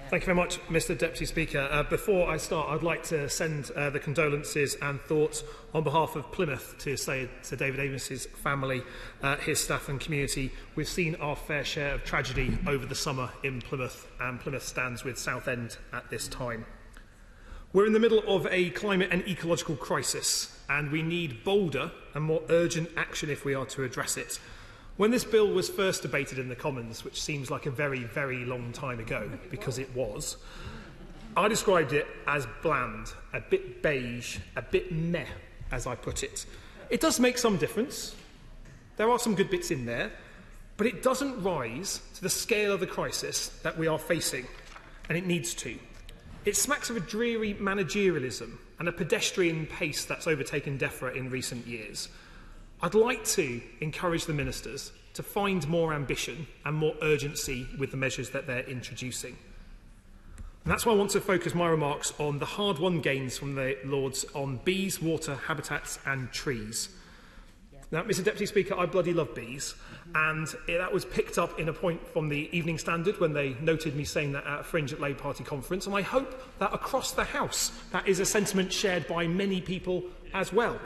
Thank you very much, Mr Deputy Speaker. Before I start, I'd like to send the condolences and thoughts on behalf of Plymouth to Sir David Amos's family, his staff and community. We've seen our fair share of tragedy over the summer in Plymouth, and Plymouth stands with Southend at this time. We're in the middle of a climate and ecological crisis, and we need bolder and more urgent action if we are to address it. When this bill was first debated in the Commons, which seems like a very, very long time ago, because it was, I described it as bland, a bit beige, a bit meh, as I put it. It does make some difference. There are some good bits in there, but it doesn't rise to the scale of the crisis that we are facing, and it needs to. It smacks of a dreary managerialism and a pedestrian pace that's overtaken DEFRA in recent years. I'd like to encourage the ministers to find more ambition and more urgency with the measures that they're introducing. And that's why I want to focus my remarks on the hard-won gains from the Lords on bees, water, habitats and trees. Now, Mr Deputy Speaker, I bloody love bees, and that was picked up in a point from the Evening Standard when they noted me saying that at a Fringe at Labour Party conference, and I hope that across the House that is a sentiment shared by many people as well.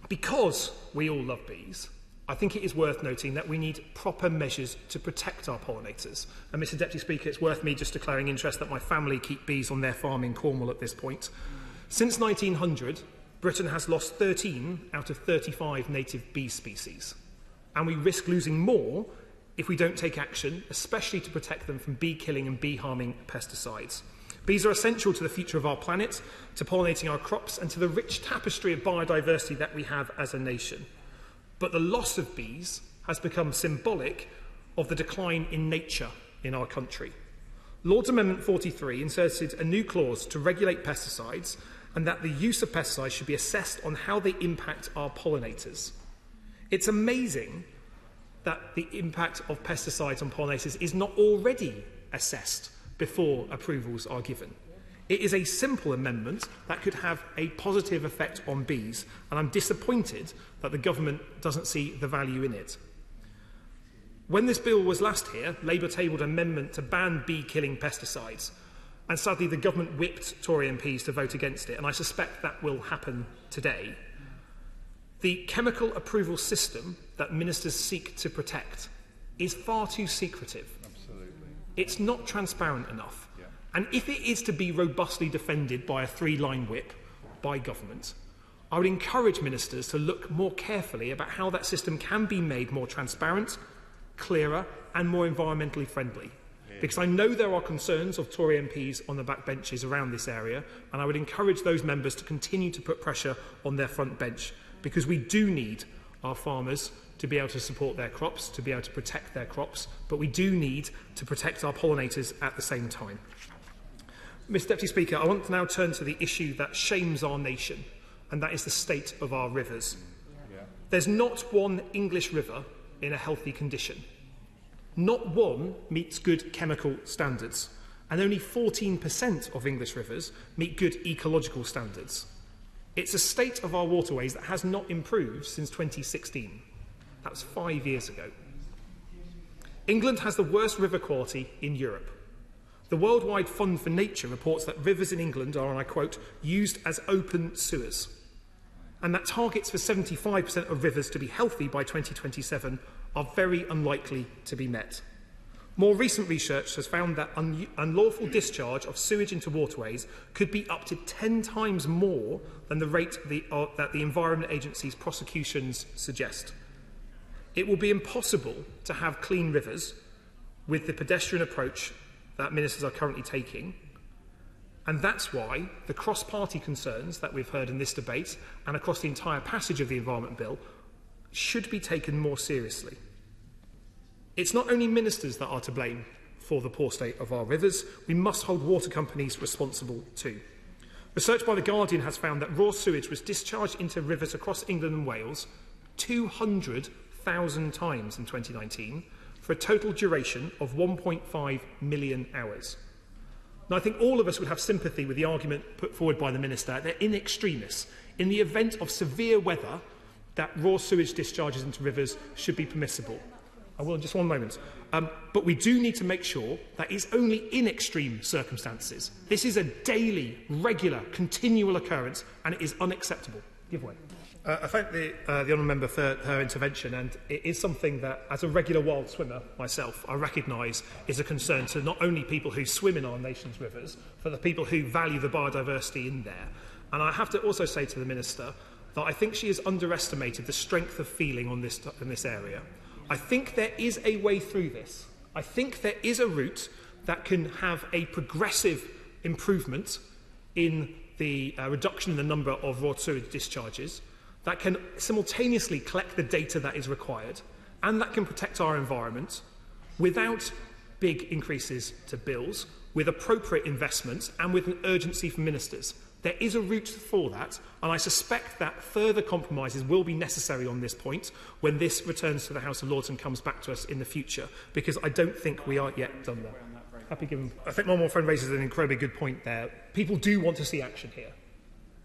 Because we all love bees, I think it is worth noting that we need proper measures to protect our pollinators. And Mr Deputy Speaker, it's worth me just declaring interest that my family keep bees on their farm in Cornwall at this point. Since 1900, Britain has lost 13 out of 35 native bee species. And we risk losing more if we don't take action, especially to protect them from bee killing and bee harming pesticides. Bees are essential to the future of our planet, to pollinating our crops and to the rich tapestry of biodiversity that we have as a nation. But the loss of bees has become symbolic of the decline in nature in our country. Lord's Amendment 43 inserted a new clause to regulate pesticides and that the use of pesticides should be assessed on how they impact our pollinators. It's amazing that the impact of pesticides on pollinators is not already assessed before approvals are given. It is a simple amendment that could have a positive effect on bees, and I'm disappointed that the government doesn't see the value in it. When this bill was last here, Labour tabled an amendment to ban bee-killing pesticides, and sadly the government whipped Tory MPs to vote against it, and I suspect that will happen today. The chemical approval system that ministers seek to protect is far too secretive. It's not transparent enough. Yeah. And if it is to be robustly defended by a three-line whip by government, I would encourage ministers to look more carefully about how that system can be made more transparent, clearer and more environmentally friendly. Yeah. Because I know there are concerns of Tory MPs on the backbenches around this area, and I would encourage those members to continue to put pressure on their front bench, because we do need our farmers to be able to support their crops, to be able to protect their crops, but we do need to protect our pollinators at the same time. Mr Deputy Speaker, I want to now turn to the issue that shames our nation, and that is the state of our rivers. Yeah. There's not one English river in a healthy condition. Not one meets good chemical standards, and only 14% of English rivers meet good ecological standards. It's a state of our waterways that has not improved since 2016. That was 5 years ago. England has the worst river quality in Europe. The Worldwide Fund for Nature reports that rivers in England are, and I quote, used as open sewers, and that targets for 75% of rivers to be healthy by 2027 are very unlikely to be met. More recent research has found that unlawful discharge of sewage into waterways could be up to 10 times more than the rate that the Environment Agency's prosecutions suggest. It will be impossible to have clean rivers with the pedestrian approach that ministers are currently taking, and that's why the cross-party concerns that we've heard in this debate and across the entire passage of the Environment Bill should be taken more seriously. It's not only ministers that are to blame for the poor state of our rivers, we must hold water companies responsible too. Research by The Guardian has found that raw sewage was discharged into rivers across England and Wales 200,000 times in 2019 for a total duration of 1.5 million hours. Now, I think all of us would have sympathy with the argument put forward by the Minister that in extremis, in the event of severe weather, that raw sewage discharges into rivers should be permissible. I will in just one moment. But we do need to make sure that it's only in extreme circumstances. This is a daily, regular, continual occurrence, and it is unacceptable. Give way. I thank the honourable member for her intervention, and it is something that, as a regular wild swimmer myself, I recognise is a concern to not only people who swim in our nation's rivers, but the people who value the biodiversity in there. And I have to also say to the Minister that I think she has underestimated the strength of feeling on in this area. I think there is a way through this. I think there is a route that can have a progressive improvement in the reduction in the number of raw sewage discharges, that can simultaneously collect the data that is required, and that can protect our environment without big increases to bills, with appropriate investments and with an urgency from ministers. There is a route for that, and I suspect that further compromises will be necessary on this point when this returns to the House of Lords and comes back to us in the future, because I don't think we are yet done there. I think my more friend raises an incredibly good point there. People do want to see action here.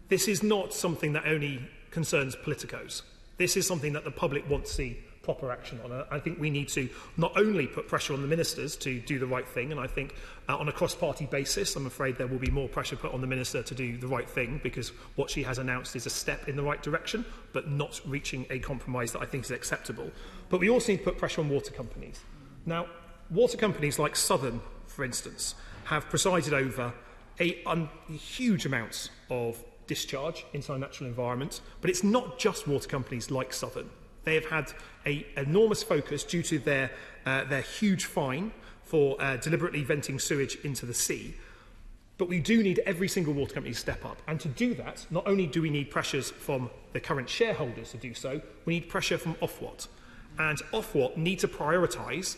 This is not something that only concerns politicos. This is something that the public want to see proper action on. I think we need to not only put pressure on the ministers to do the right thing, and I think on a cross-party basis, I'm afraid there will be more pressure put on the minister to do the right thing, because what she has announced is a step in the right direction, but not reaching a compromise that I think is acceptable. But we also need to put pressure on water companies. Now, water companies like Southern, for instance, have presided over huge amounts of discharge into our natural environment, but it's not just water companies like Southern. They have had an enormous focus due to their huge fine for deliberately venting sewage into the sea. But we do need every single water company to step up. And to do that, not only do we need pressures from the current shareholders to do so, we need pressure from Ofwat. And Ofwat need to prioritise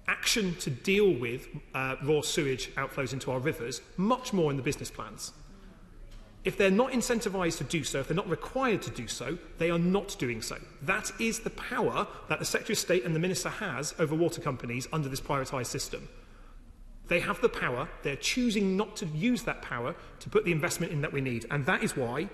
action to deal with raw sewage outflows into our rivers much more in the business plans. If they're not incentivised to do so, if they're not required to do so, they are not doing so. That is the power that the Secretary of State and the Minister has over water companies under this prioritised system. They have the power. They're choosing not to use that power to put the investment in that we need. And that is why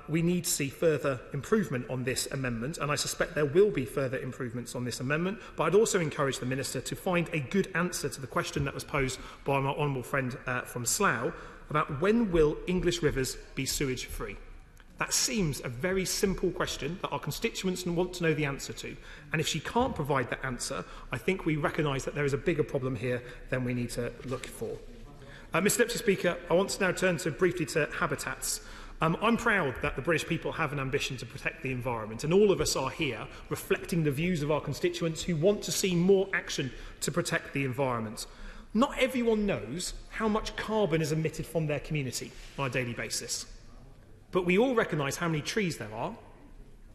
we need to see further improvement on this amendment. And I suspect there will be further improvements on this amendment. But I'd also encourage the Minister to find a good answer to the question that was posed by my honourable friend from Slough, about when will English rivers be sewage free. That seems a very simple question that our constituents want to know the answer to. And if she can't provide that answer, I think we recognise that there is a bigger problem here than we need to look for. Mr Deputy Speaker, I want to now turn briefly to habitats. I'm proud that the British people have an ambition to protect the environment, and all of us are here reflecting the views of our constituents who want to see more action to protect the environment. Not everyone knows how much carbon is emitted from their community on a daily basis. But we all recognise how many trees there are,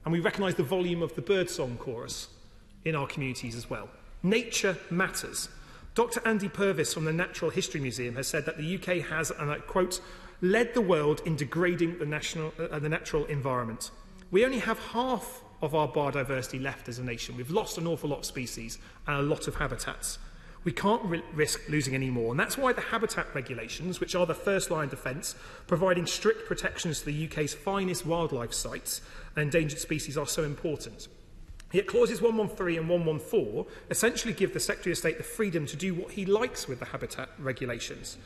and we recognise the volume of the birdsong chorus in our communities as well. Nature matters. Dr. Andy Purvis from the Natural History Museum has said that the UK has, and I quote, led the world in degrading the natural environment. We only have half of our biodiversity left as a nation. We've lost an awful lot of species and a lot of habitats. We can't risk losing any more, and that's why the habitat regulations, which are the first line of defence, providing strict protections to the UK's finest wildlife sites and endangered species, are so important. Yet clauses 113 and 114 essentially give the Secretary of State the freedom to do what he likes with the habitat regulations.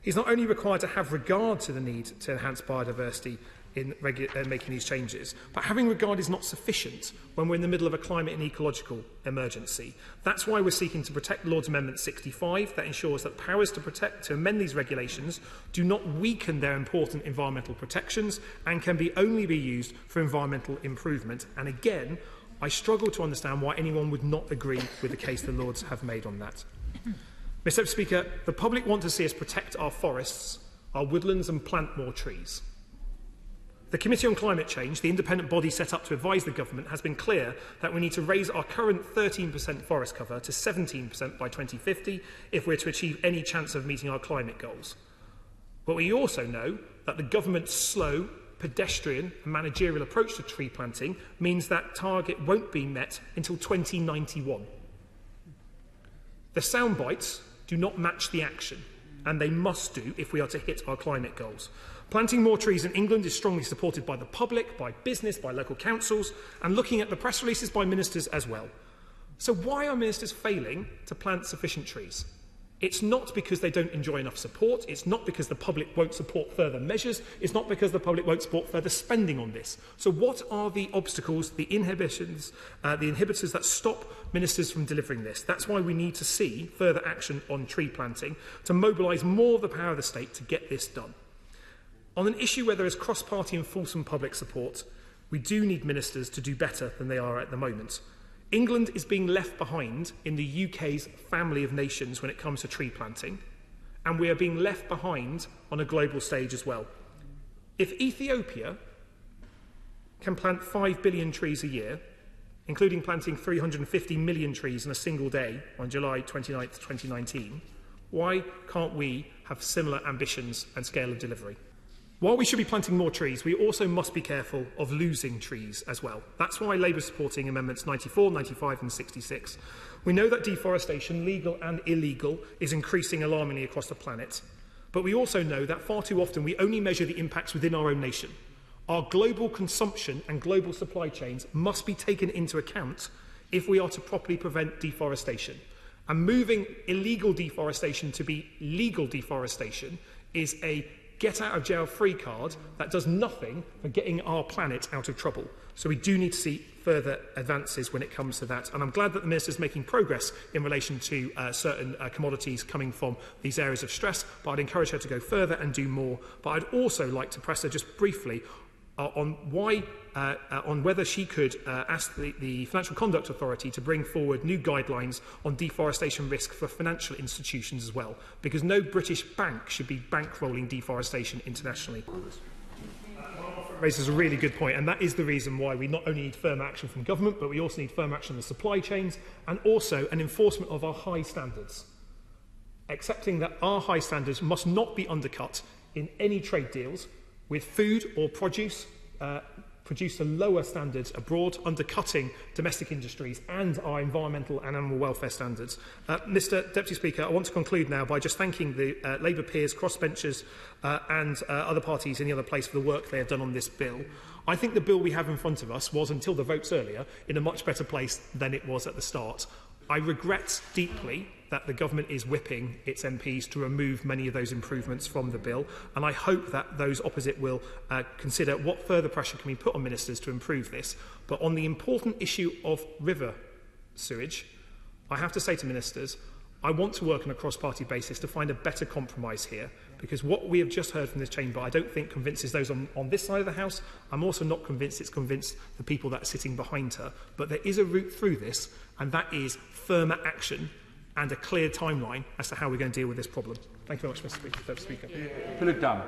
He's not only required to have regard to the need to enhance biodiversity in making these changes, but having regard is not sufficient when we're in the middle of a climate and ecological emergency. That's why we're seeking to protect Lord's Amendment 65, that ensures that powers to amend these regulations do not weaken their important environmental protections and can only be used for environmental improvement. And again, I struggle to understand why anyone would not agree with the case the Lords have made on that. Mr. Speaker, the public want to see us protect our forests, our woodlands and plant more trees. The Committee on Climate Change, the independent body set up to advise the government, has been clear that we need to raise our current 13% forest cover to 17% by 2050 if we're to achieve any chance of meeting our climate goals. But we also know that the government's slow, pedestrian and managerial approach to tree planting means that target won't be met until 2091. The sound bites do not match the action, and they must do if we are to hit our climate goals. Planting more trees in England is strongly supported by the public, by business, by local councils, and looking at the press releases by ministers as well. So why are ministers failing to plant sufficient trees? It's not because they don't enjoy enough support. It's not because the public won't support further measures. It's not because the public won't support further spending on this. So what are the obstacles, the inhibitors that stop ministers from delivering this? That's why we need to see further action on tree planting to mobilise more of the power of the state to get this done. On an issue where there is cross-party and fulsome public support, we do need ministers to do better than they are at the moment. England is being left behind in the UK's family of nations when it comes to tree planting, and we are being left behind on a global stage as well. If Ethiopia can plant 5 billion trees a year, including planting 350 million trees in a single day on July 29th, 2019, why can't we have similar ambitions and scale of delivery? While we should be planting more trees, we also must be careful of losing trees as well. That's why Labour is supporting Amendments 94, 95 and 66. We know that deforestation, legal and illegal, is increasing alarmingly across the planet. But we also know that far too often we only measure the impacts within our own nation. Our global consumption and global supply chains must be taken into account if we are to properly prevent deforestation. And moving illegal deforestation to be legal deforestation is a get-out-of-jail-free card that does nothing for getting our planet out of trouble. So we do need to see further advances when it comes to that. And I'm glad that the Minister is making progress in relation to certain commodities coming from these areas of stress, but I'd encourage her to go further and do more. But I'd also like to press her just briefly on whether she could ask the Financial Conduct Authority to bring forward new guidelines on deforestation risk for financial institutions as well, because no British bank should be bankrolling deforestation internationally. Raises a really good point, and that is the reason why we not only need firm action from government, but we also need firm action on the supply chains and also an enforcement of our high standards. Accepting that our high standards must not be undercut in any trade deals with food or produce produced to lower standards abroad, undercutting domestic industries and our environmental and animal welfare standards. Mr Deputy Speaker, I want to conclude now by just thanking the Labour peers, crossbenchers and other parties in the other place for the work they have done on this bill. I think the bill we have in front of us was, until the votes earlier, in a much better place than it was at the start. I regret deeply that the government is whipping its MPs to remove many of those improvements from the bill, and I hope that those opposite will consider what further pressure can be put on ministers to improve this. But on the important issue of river sewage, I have to say to ministers, I want to work on a cross-party basis to find a better compromise here, because what we have just heard from this chamber I don't think convinces those on this side of the House. I'm also not convinced it's convinced the people that are sitting behind her. But there is a route through this, and that is firmer action and a clear timeline as to how we're going to deal with this problem. Thank you very much, Mr. Speaker. Philip Dunn.